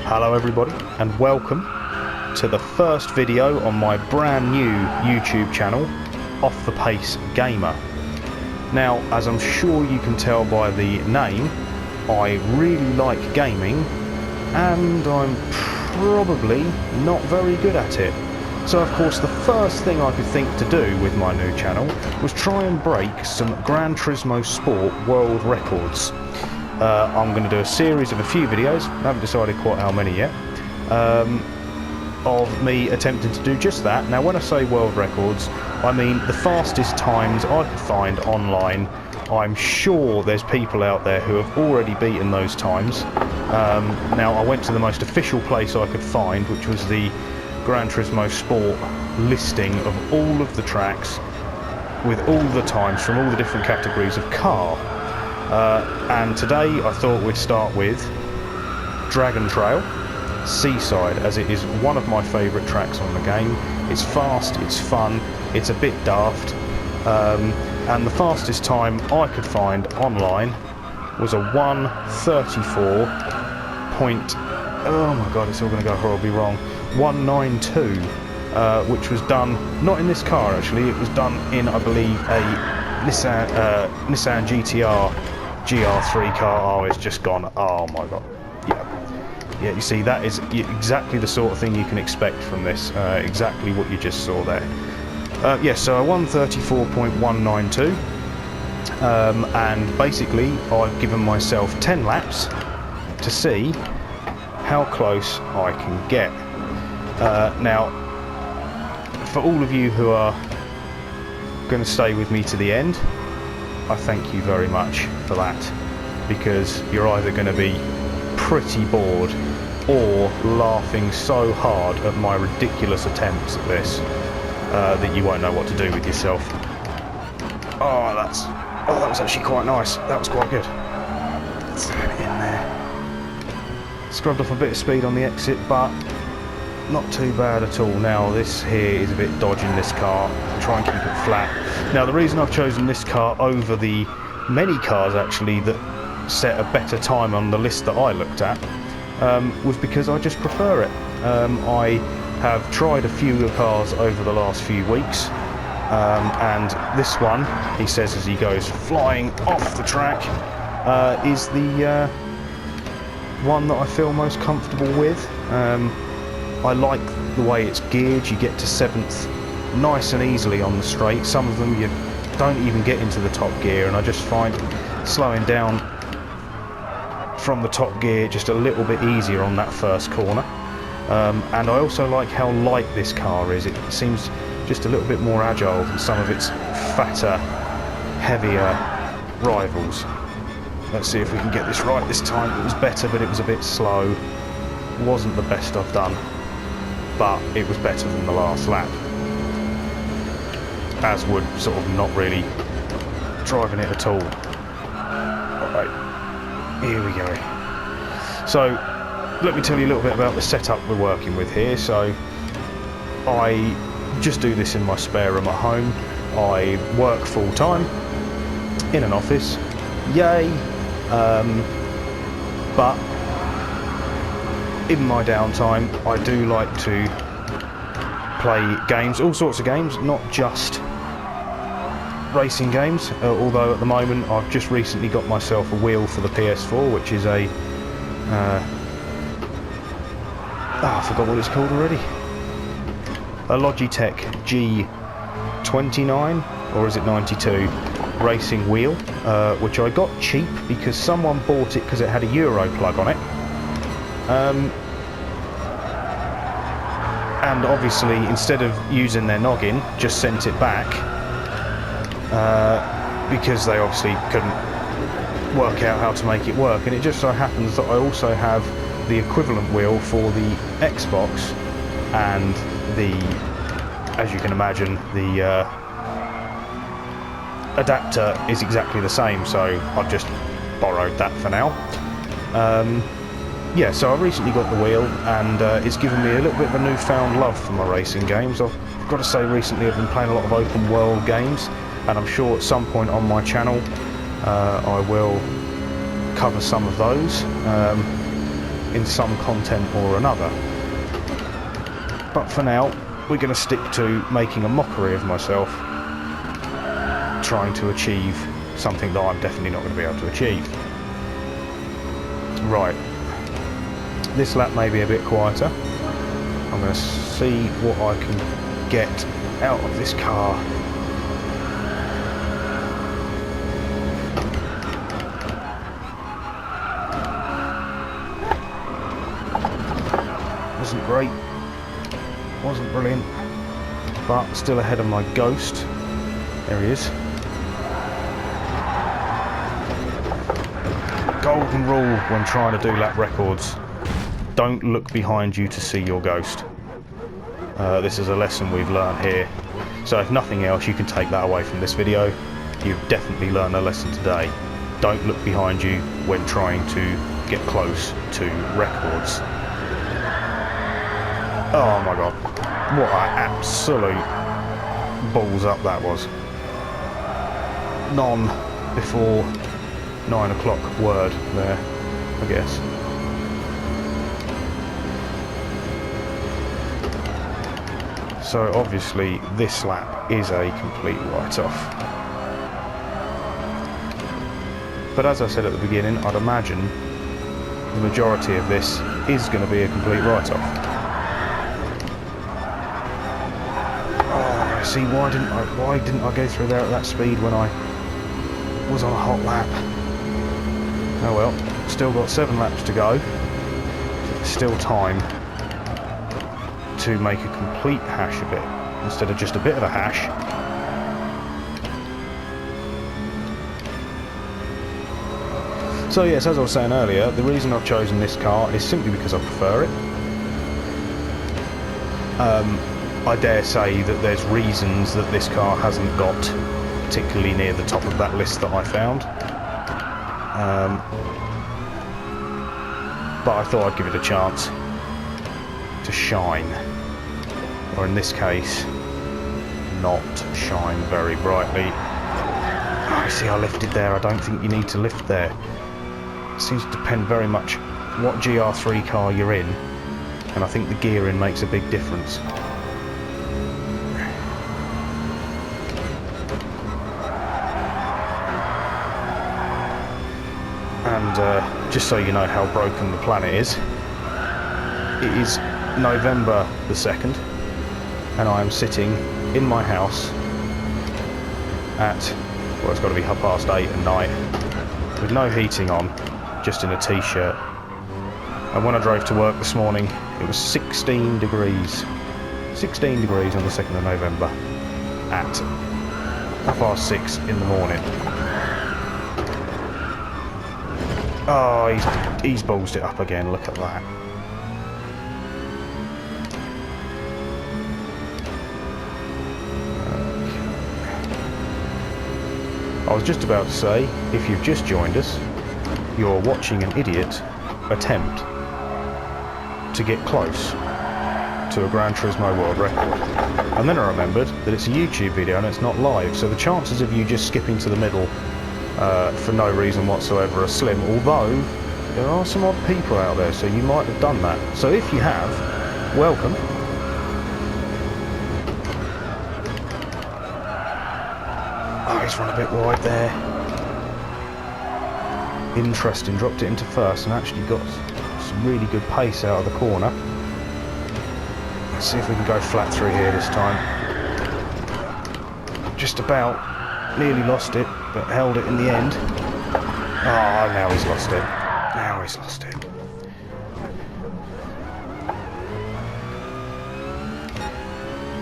Hello everybody and welcome to the first video on my brand new YouTube channel, Off the Pace Gamer. Now, as I'm sure you can tell by the name, I really like gaming and I'm probably not very good at it. So of course the first thing I could think to do with my new channel was try and break some Gran Turismo Sport world records. I'm going to do a series of a few videos, I haven't decided quite how many yet, of me attempting to do just that. Now when I say world records, I mean the fastest times I could find online. I'm sure there's people out there who have already beaten those times. Now I went to the most official place I could find, which was the Gran Turismo Sport listing of all of the tracks with all the times from all the different categories of car. And today I thought we'd start with Dragon Trail Seaside, as it is one of my favourite tracks on the game. It's fast, it's fun, it's a bit daft, and the fastest time I could find online was a 1:34. Oh my god, it's all going to go horribly wrong. 1:92, which was done not in this car actually. It was done in, I believe, a Nissan GTR GR3 car. Oh, it's just gone. Oh my god. Yeah, you see, that is exactly the sort of thing you can expect from this. Exactly what you just saw there. Yeah, so a 1:34.192, and basically I've given myself 10 laps to see how close I can get. Now, for all of you who are going to stay with me to the end, I thank you very much for that, because you're either going to be pretty bored or laughing so hard at my ridiculous attempts at this that you won't know what to do with yourself. Oh, that was actually quite nice. That was quite good. Let's get it in there. Scrubbed off a bit of speed on the exit, but not too bad at all. Now this here is a bit dodging this car. Try and keep it flat. Now the reason I've chosen this car over the many cars actually that set a better time on the list that I looked at was because I just prefer it. I have tried a few of the cars over the last few weeks, and this one, he says as he goes flying off the track, is the one that I feel most comfortable with. I like the way it's geared. You get to 7th nice and easily on the straight. Some of them you don't even get into the top gear, and I just find slowing down from the top gear just a little bit easier on that first corner. And I also like how light this car is. It seems just a little bit more agile than some of its fatter, heavier rivals. Let's see if we can get this right this time. It was better, but it was a bit slow. Wasn't the best I've done, but it was better than the last lap, as would sort of not really driving it at all. Alright, here we go. So let me tell you a little bit about the setup we're working with here. So I just do this in my spare room at home. I work full time in an office, yay, but in my downtime I do like to play games, all sorts of games, not just racing games, although at the moment I've just recently got myself a wheel for the PS4, which is a I forgot what it's called already. A Logitech G29, or is it 92, racing wheel, which I got cheap because someone bought it because it had a Euro plug on it. And obviously, instead of using their noggin, just sent it back because they obviously couldn't work out how to make it work. And it just so happens that I also have the equivalent wheel for the Xbox, and the, as you can imagine, the adapter is exactly the same, so I've just borrowed that for now. Yeah, so I recently got the wheel, and it's given me a little bit of a newfound love for my racing games. I've got to say, recently I've been playing a lot of open world games, and I'm sure at some point on my channel I will cover some of those. in some content or another. But for now, we're going to stick to making a mockery of myself, trying to achieve something that I'm definitely not going to be able to achieve. Right, this lap may be a bit quieter. I'm going to see what I can get out of this car. Wasn't great, wasn't brilliant, but still ahead of my Ghost. There he is. Golden rule when trying to do lap records: don't look behind you to see your Ghost. This is a lesson we've learned here, so if nothing else you can take that away from this video. You've definitely learned a lesson today. Don't look behind you when trying to get close to records. Oh my god, what an absolute balls up that was. Non before 9 o'clock word there, I guess. So obviously this lap is a complete write-off. But as I said at the beginning, I'd imagine the majority of this is going to be a complete write-off. Oh, see, why didn't I go through there at that speed when I was on a hot lap? Oh well, still got 7 laps to go. Still time to make a complete hash of it, instead of just a bit of a hash. So yes, as I was saying earlier, the reason I've chosen this car is simply because I prefer it. I dare say that there's reasons that this car hasn't got particularly near the top of that list that I found. But I thought I'd give it a chance to shine, or in this case, not shine very brightly. Oh, see, I lifted there. I don't think you need to lift there. It seems to depend very much what GR3 car you're in, and I think the gearing makes a big difference. And just so you know how broken the planet is, it is November the 2nd, and I am sitting in my house at, well, it's got to be 8:30 at night, with no heating on, just in a t-shirt. And when I drove to work this morning, it was 16 degrees. 16 degrees on the 2nd of November at 6:30 in the morning. Oh, he's ballsed it up again, look at that. I was just about to say, if you've just joined us, you're watching an idiot attempt to get close to a Gran Turismo world record. And then I remembered that it's a YouTube video and it's not live, so the chances of you just skipping to the middle for no reason whatsoever are slim, although there are some odd people out there, so you might have done that. So if you have, welcome. Oh, he's run a bit wide there. Interesting, dropped it into first and actually got some really good pace out of the corner. Let's see if we can go flat through here this time. Just about, nearly lost it, but held it in the end. Oh, now he's lost it. Now he's lost it.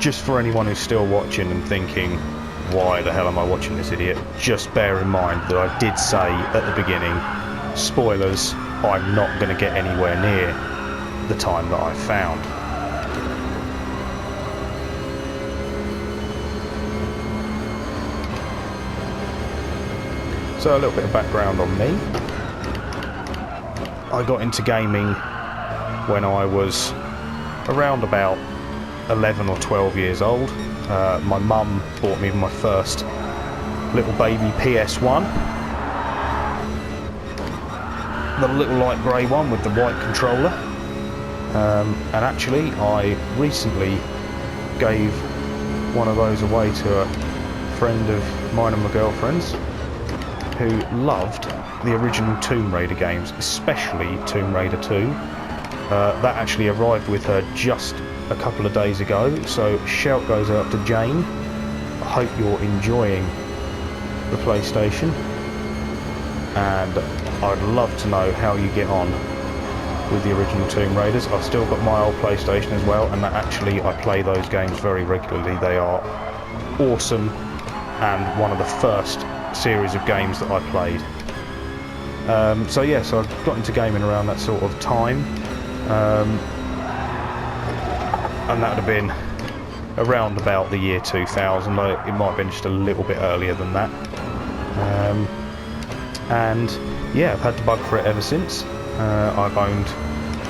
Just for anyone who's still watching and thinking, why the hell am I watching this idiot? Just bear in mind that I did say at the beginning, spoilers, I'm not going to get anywhere near the time that I found. So a little bit of background on me. I got into gaming when I was around about 11 or 12 years old. My mum bought me my first little baby PS1. the little light grey one with the white controller. And actually, I recently gave one of those away to a friend of mine and my girlfriend's who loved the original Tomb Raider games, especially Tomb Raider 2. That actually arrived with her just a couple of days ago, so shout goes out to Jane. I hope you're enjoying the PlayStation, and I'd love to know how you get on with the original Tomb Raiders. I've still got my old PlayStation as well, and that actually I play those games very regularly. They are awesome, and one of the first series of games that I played. So yeah, so I got into gaming around that sort of time, and that would have been around about the year 2000. It might have been just a little bit earlier than that. And yeah, I've had the bug for it ever since. I've owned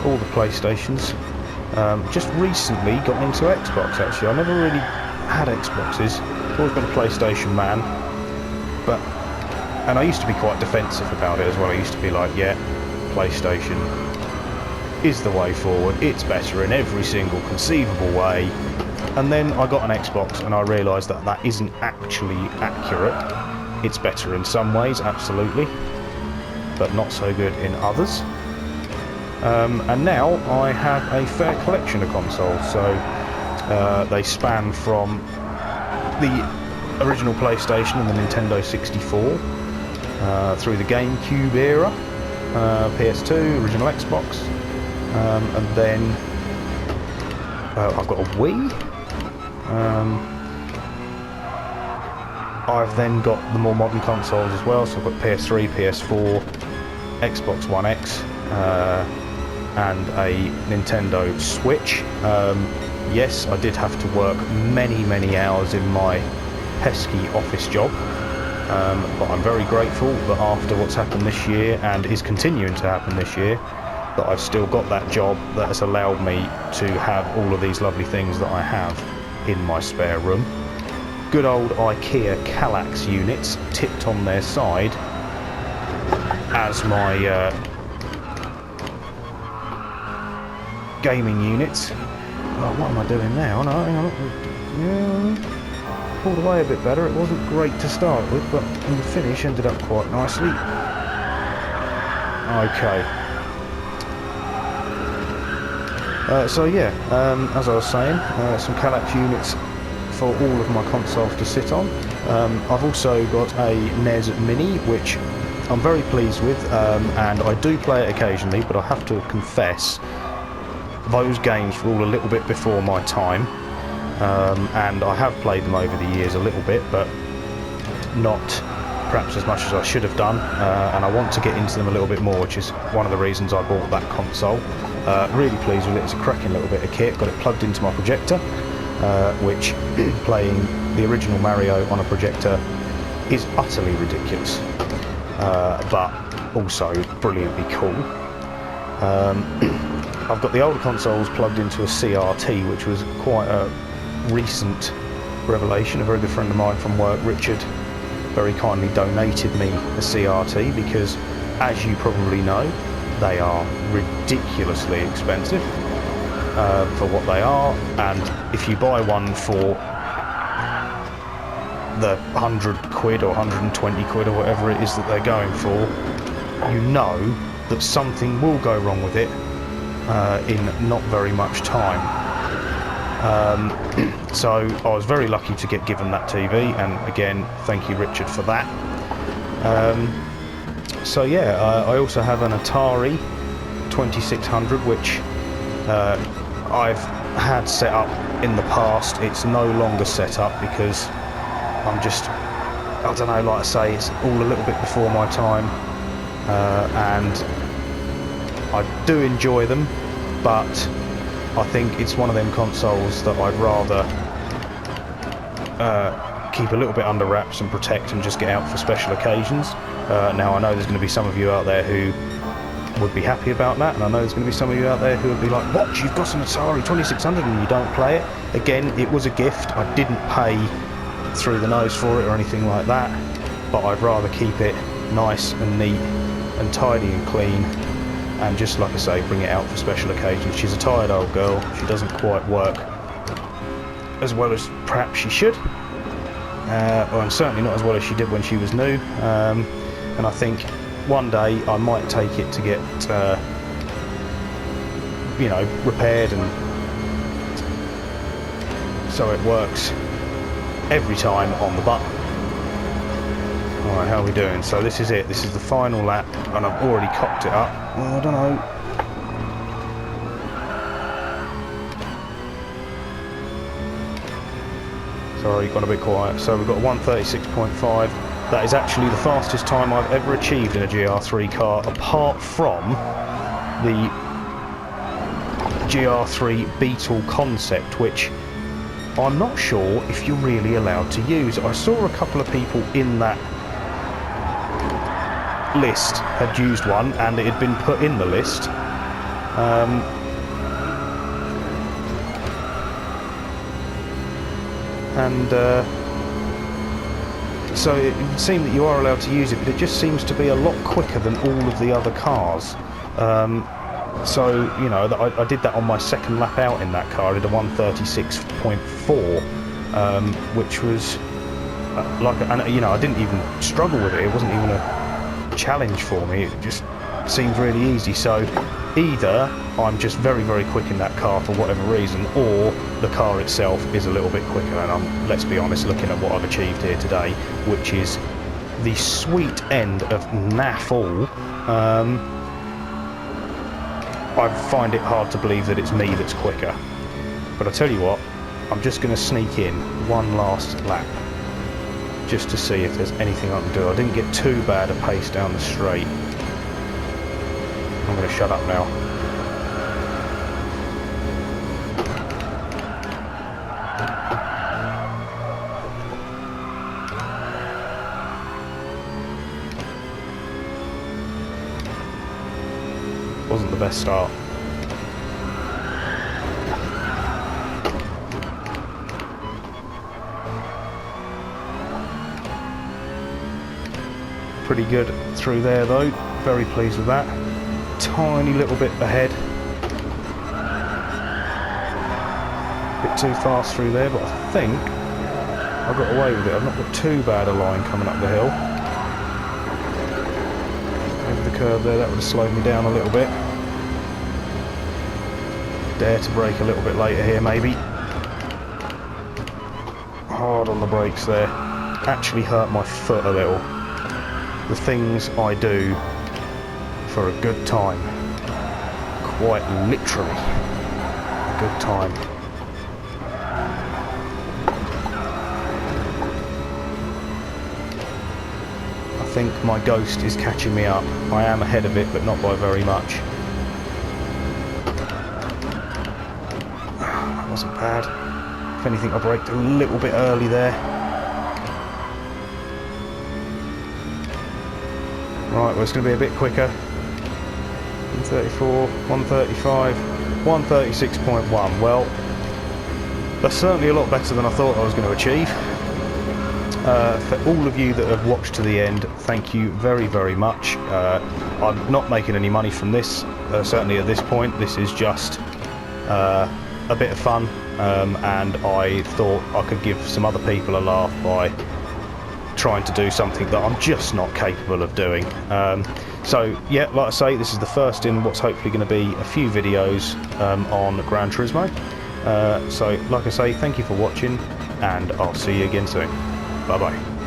all the PlayStations. Just recently got into Xbox actually. I never really had Xboxes. I've always been a PlayStation man. And I used to be quite defensive about it as well. I used to be like, yeah, PlayStation is the way forward. It's better in every single conceivable way. And then I got an Xbox and I realised that that isn't actually accurate. It's better in some ways, absolutely, but not so good in others. And now I have a fair collection of consoles. So they span from the original PlayStation and the Nintendo 64, through the GameCube era, PS2, original Xbox, and then I've got a Wii. I've then got the more modern consoles as well, so I've got PS3, PS4, Xbox One X, and a Nintendo Switch. Yes, I did have to work many hours in my pesky office job. But I'm very grateful that after what's happened this year, and is continuing to happen this year, that I've still got that job that has allowed me to have all of these lovely things that I have in my spare room. Good old IKEA Kallax units tipped on their side as my gaming units. Oh, what am I doing now? No, hang on. Yeah. Pulled away a bit better. It wasn't great to start with, but in the finish ended up quite nicely. Okay. So yeah, as I was saying, some Kallax units for all of my consoles to sit on. I've also got a NES Mini, which I'm very pleased with, and I do play it occasionally, but I have to confess, those games were all a little bit before my time. And I have played them over the years a little bit, but not perhaps as much as I should have done, and I want to get into them a little bit more, which is one of the reasons I bought that console. Really pleased with it. It's a cracking little bit of kit. Got it plugged into my projector, which playing the original Mario on a projector is utterly ridiculous, but also brilliantly cool. I've got the older consoles plugged into a CRT, which was quite a recent revelation. A very good friend of mine from work, Richard, very kindly donated me a CRT because, as you probably know, they are ridiculously expensive for what they are, and if you buy one for the 100 quid or 120 quid or whatever it is that they're going for, you know that something will go wrong with it in not very much time. So I was very lucky to get given that TV, and again, thank you Richard for that. So yeah, I also have an Atari 2600, which I've had set up in the past. It's no longer set up because I'm just, I don't know, like I say, it's all a little bit before my time, and I do enjoy them, but I think it's one of them consoles that I'd rather keep a little bit under wraps and protect and just get out for special occasions. Now I know there's going to be some of you out there who would be happy about that, and I know there's going to be some of you out there who would be like, what, you've got an Atari 2600 and you don't play it? Again, it was a gift. I didn't pay through the nose for it or anything like that, but I'd rather keep it nice and neat and tidy and clean, and just like I say, bring it out for special occasions. She's a tired old girl. She doesn't quite work as well as perhaps she should, and certainly not as well as she did when she was new. And I think one day I might take it to get you know, repaired, and so it works every time on the button. Alright, how are we doing? So this is it. This is the final lap, and I've already cocked it up. Well, I don't know. Sorry, gone a bit quiet. So we've got a 1:36.5. That is actually the fastest time I've ever achieved in a GR3 car, apart from the GR3 Beetle concept, which I'm not sure if you're really allowed to use. I saw a couple of people in that list had used one, and it had been put in the list. So it would seem that you are allowed to use it, but it just seems to be a lot quicker than all of the other cars. So, you know, I did that on my second lap out in that car. I did a 1:36.4, which was and you know, I didn't even struggle with it. It wasn't even a challenge for me. It just seemed really easy. So either I'm just very, very quick in that car for whatever reason, or the car itself is a little bit quicker. And I'm, let's be honest, looking at what I've achieved here today, which is the sweet end of naff all. I find it hard to believe that it's me that's quicker. But I tell you what, I'm just going to sneak in one last lap, just to see if there's anything I can do. I didn't get too bad a pace down the straight. I'm going to shut up now. Wasn't the best start. Pretty good through there though, very pleased with that. Tiny little bit ahead. Bit too fast through there, but I think I got away with it. I've not got too bad a line coming up the hill. Over the curve there, that would have slowed me down a little bit. Dare to brake a little bit later here maybe. Hard on the brakes there. Actually hurt my foot a little. The things I do for a good time. Quite literally a good time. I think my Ghost is catching me up. I am ahead of it, but not by very much. That wasn't bad. If anything, I braked a little bit early there. Right, well, it's going to be a bit quicker. 1:34, 1:35, 1:36.1. Well, that's certainly a lot better than I thought I was going to achieve. For all of you that have watched to the end, thank you very, very much. I'm not making any money from this, certainly at this point. This is just a bit of fun, and I thought I could give some other people a laugh by trying to do something that I'm just not capable of doing. So yeah, like I say, this is the first in what's hopefully going to be a few videos on Gran Turismo. So like I say, thank you for watching, and I'll see you again soon. Bye bye.